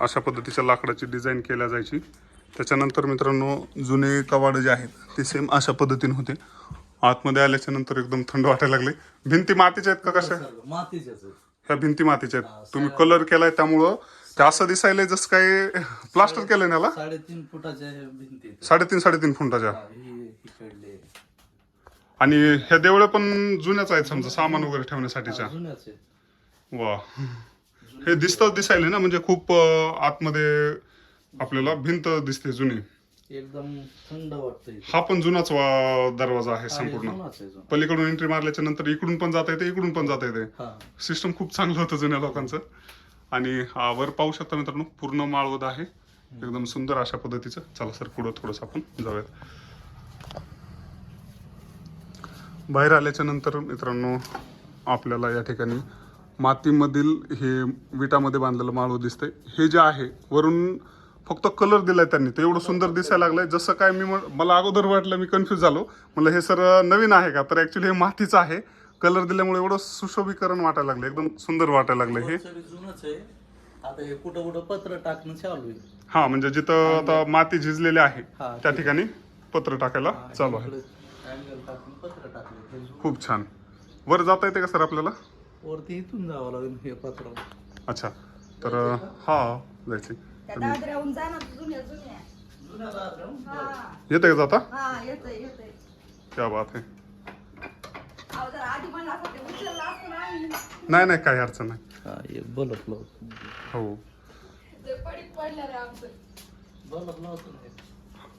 अशा पद्धतीच्या लाकडाची डिझाईन केल्या जायची. त्याच्यानंतर मित्रांनो जुने कवाड जे आहेत ते सेम अशा पद्धतीने होते. आतमध्ये आल्याच्या नंतर एकदम थंड वाटायला लागले. भिंती मातीच्या आहेत का कशा? मातीच्याच आहेत. ह्या भिंती मातीच्या आहेत. तुम्ही कलर केलाय त्यामुळं ते असं दिसायलंय जसं काय प्लास्टर केलंय ना. 3.5 फुटाच्या भिंती आहेत. 3.5 फुटाच्या. इकडले आणि ह्या देवळ्या पण जुन्याच आहेत समजा सामान वगैरे ठेवण्यासाठीच्या. जुन्याच आहेत. वा, हे दिसायला ना म्हणजे खूप आतमध्ये आपल्याला भिंत दिसते जुनी. एकदम थंड वाटतंय. हा पण जुनाच दरवाजा आहे संपूर्ण. पलीकडून एंट्री मारल्याच्या नंतर इकडून पण जाता येते, इकडून पण जाता येते. सिस्टम खूप चांगलं होतं जुन्या लोकांचं. आणि वर पाहू शकता मित्रांनो पूर्ण माळवद आहे एकदम सुंदर अशा पद्धतीचं. चला सर पुढं थोडस आपण जाऊयात. बाहेर आल्याच्या नंतर मित्रांनो आपल्याला या ठिकाणी मातीमधील हे विटामध्ये बांधलेलं माळवद दिसतंय. हे जे आहे वरून फक्त कलर दिलाय त्यांनी, ते एवढं सुंदर दिसायला लागलंय. जसं काय मला अगोदर वाटलं, मी कन्फ्युज झालो, म्हणलं हे सर नवीन आहे का, तर ऍक्च्युली हे मातीचं आहे. कलर दिल्यामुळे एवढं सुशोभीकरण वाटायला लागलं, एकदम सुंदर वाटायला लागलं. हे जुनच आहे. आता हे कुठं कुठं पत्र टाकणं चालू आहे. हा, म्हणजे जिथं आता माती झिजलेली आहे त्या ठिकाणी पत्र टाकायला चालू आहे. खूप छान. वर जाता येते का सर आपल्याला? वरती इथून जावं लागेल हे पत्र. अच्छा, तर हा जायचे. येते का जाता? क्या बात आहे. नाही काही अडचण नाही. बलप हो बलप